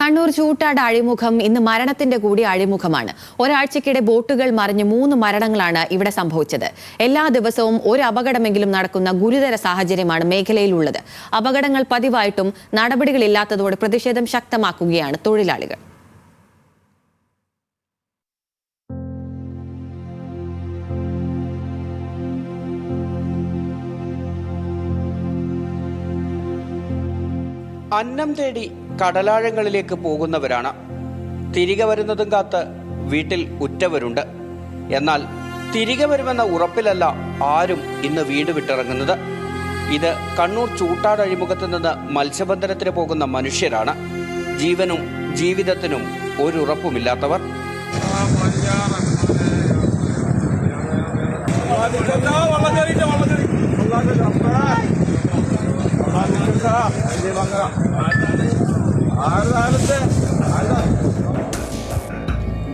കണ്ണൂർ ചൂട്ടാട് അഴിമുഖം ഇന്ന് മരണത്തിന്റെ കൂടി അഴിമുഖമാണ്. ഒരാഴ്ചക്കിടെ ബോട്ടുകൾ മറിഞ്ഞ് 3 മരണങ്ങളാണ് ഇവിടെ സംഭവിച്ചത്. എല്ലാ ദിവസവും ഒരു അപകടമെങ്കിലും നടക്കുന്ന ഗുരുതര സാഹചര്യമാണ് മേഖലയിലുള്ളത്. അപകടങ്ങൾ പതിവായിട്ടും നടപടികളില്ലാത്തതോടെ പ്രതിഷേധം ശക്തമാക്കുകയാണ് തൊഴിലാളികൾ. അന്നം തേടി കടലാഴങ്ങളിലേക്ക് പോകുന്നവരാണ്. തിരികെ വരുന്നതും കാത്ത് വീട്ടിൽ ഉറ്റവരുണ്ട്. എന്നാൽ തിരികെ വരുമെന്ന ഉറപ്പിലല്ല ആരും ഇന്ന് വീട് വിട്ടിറങ്ങുന്നത്. ഇത് കണ്ണൂർ ചൂട്ടാട് അഴിമുഖത്ത് നിന്ന് മത്സ്യബന്ധനത്തിന് പോകുന്ന മനുഷ്യരാണ്. ജീവനും ജീവിതത്തിനും ഒരു ഉറപ്പുമില്ലാത്തവർ.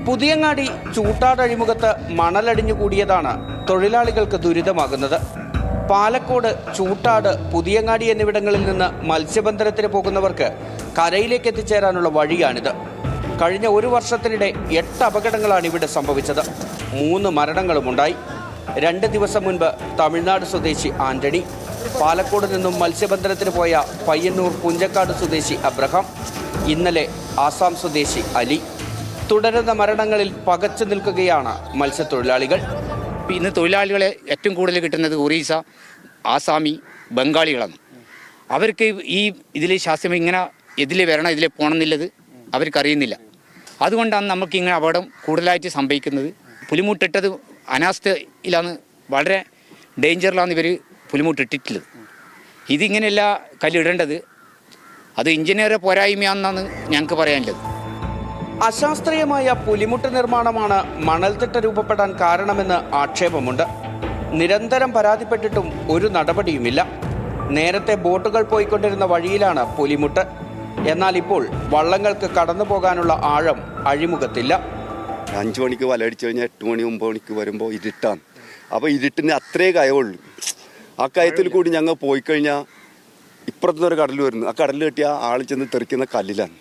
പുതിയങ്ങാടി ചൂട്ടാട് അഴിമുഖത്ത് മണലടിഞ്ഞു കൂടിയതാണ് തൊഴിലാളികൾക്ക് ദുരിതമാകുന്നത്. പാലക്കോട്, ചൂട്ടാട്, പുതിയങ്ങാടി എന്നിവിടങ്ങളിൽ നിന്ന് മത്സ്യബന്ധനത്തിന് പോകുന്നവർക്ക് കരയിലേക്ക് എത്തിച്ചേരാനുള്ള വഴിയാണിത്. കഴിഞ്ഞ 1 വർഷത്തിനിടെ 8 അപകടങ്ങളാണ് ഇവിടെ സംഭവിച്ചത്. 3 മരണങ്ങളുമുണ്ടായി. 2 ദിവസം മുൻപ് തമിഴ്നാട് സ്വദേശി ആന്റണി, പാലക്കോട് നിന്നും മത്സ്യബന്ധനത്തിന് പോയ പയ്യന്നൂർ പുഞ്ചക്കാട് സ്വദേശി അബ്രഹാം, ഇന്നലെ ആസാം സ്വദേശി അലി. തുടരുന്ന മരണങ്ങളിൽ പകച്ചു നിൽക്കുകയാണ് മത്സ്യത്തൊഴിലാളികൾ. ഇന്ന് തൊഴിലാളികളെ ഏറ്റവും കൂടുതൽ കിട്ടുന്നത് ഒറീസ, ആസാമി, ബംഗാളികളാണ്. അവർക്ക് ഇതിൽ ശാസ്ത്രം ഇങ്ങനെ ഇതിൽ വരണം, ഇതിൽ പോകണമെന്നുള്ളത് അവർക്കറിയുന്നില്ല. അതുകൊണ്ടാണ് നമുക്കിങ്ങനെ അപകടം കൂടുതലായിട്ട് സംഭവിക്കുന്നത്. പുലിമുട്ടിട്ടത് അനാസ്ഥയിലാണ്, വളരെ ഡേഞ്ചറിലാണ് ഇവർ പുലിമുട്ടിട്ടിട്ടുള്ളത്. ഇതിങ്ങനെയല്ല കല്ലിടേണ്ടത്. അത് എഞ്ചിനീയറെ പോരായ്മയാണെന്നാണ് ഞങ്ങൾക്ക് പറയാനുള്ളത്. അശാസ്ത്രീയമായ പുലിമുട്ട് നിർമ്മാണമാണ് മണൽത്തിട്ട രൂപപ്പെടാൻ കാരണമെന്ന് ആക്ഷേപമുണ്ട്. നിരന്തരം പരാതിപ്പെട്ടിട്ടും ഒരു നടപടിയുമില്ല. നേരത്തെ ബോട്ടുകൾ പോയിക്കൊണ്ടിരുന്ന വഴിയിലാണ് പുലിമുട്ട്. എന്നാൽ ഇപ്പോൾ വള്ളങ്ങൾക്ക് കടന്നു പോകാനുള്ള ആഴം അഴിമുഖത്തില്ല. 5 മണിക്ക് വലയടിച്ചു കഴിഞ്ഞാൽ 8 മണി 9 മണിക്ക് വരുമ്പോൾ ഇരുട്ടാണ്. അപ്പോൾ ഇരുട്ടിന് അത്രേ കയവുള്ളൂ. ആ കയത്തിൽ കൂടി ഞങ്ങൾ പോയി കഴിഞ്ഞാൽ ഇപ്പുറത്തുനിന്നൊരു കടൽ വരുന്നു. ആ കടലിൽ കെട്ടിയ ആൾ ചെന്ന് തെറിക്കുന്ന കല്ലിലാണ്.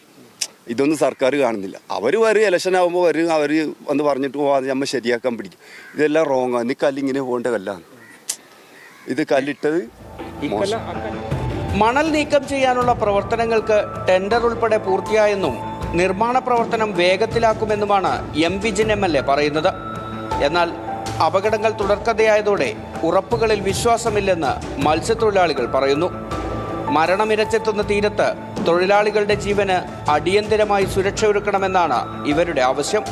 ഇതൊന്നും സർക്കാർ കാണുന്നില്ല. അവർ വരും, ഇലക്ഷൻ ആകുമ്പോൾ വരും, അവർ വന്ന് പറഞ്ഞിട്ട് പോകാതെ നമ്മൾ ശരിയാക്കാൻ പിടിക്കും. ഇതെല്ലാം റോങ്ങാണ്. ഈ കല്ലിങ്ങനെ പോകേണ്ട കല്ലാണ്. ഇത് കല്ലിട്ടത് മണൽ നീക്കം ചെയ്യാനുള്ള പ്രവർത്തനങ്ങൾക്ക് ടെൻഡർ ഉൾപ്പെടെ പൂർത്തിയായെന്നും നിർമ്മാണ പ്രവർത്തനം വേഗത്തിലാക്കുമെന്നുമാണ് എം വിജിൻ MLA പറയുന്നത്. എന്നാൽ അപകടങ്ങൾ തുടർക്കഥയായതോടെ ഉറപ്പുകളിൽ വിശ്വാസമില്ലെന്ന് മത്സ്യത്തൊഴിലാളികൾ പറയുന്നു. മരണമിരച്ചെത്തുന്ന തീരത്ത് തൊഴിലാളികളുടെ ജീവന് അടിയന്തരമായി സുരക്ഷ ഒരുക്കണമെന്നാണ് ഇവരുടെ ആവശ്യം.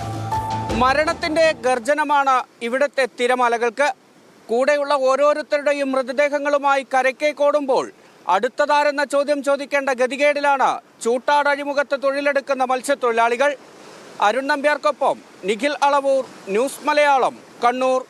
മരണത്തിന്റെ ഗർജനമാണ് ഇവിടുത്തെ തിരമാലകൾക്ക്. കൂടെയുള്ള ഓരോരുത്തരുടെയും മൃതദേഹങ്ങളുമായി കരയ്ക്കേക്കോടുമ്പോൾ അടുത്തതാരെന്ന ചോദ്യം ചോദിക്കേണ്ട ഗതികേടിലാണ് ചൂട്ടാട് അഴിമുഖത്ത് തൊഴിലെടുക്കുന്ന മത്സ്യത്തൊഴിലാളികൾ. അരുൺ നമ്പ്യാർക്കൊപ്പം നിഖിൽ അളവൂർ, ന്യൂസ് മലയാളം, കണ്ണൂർ.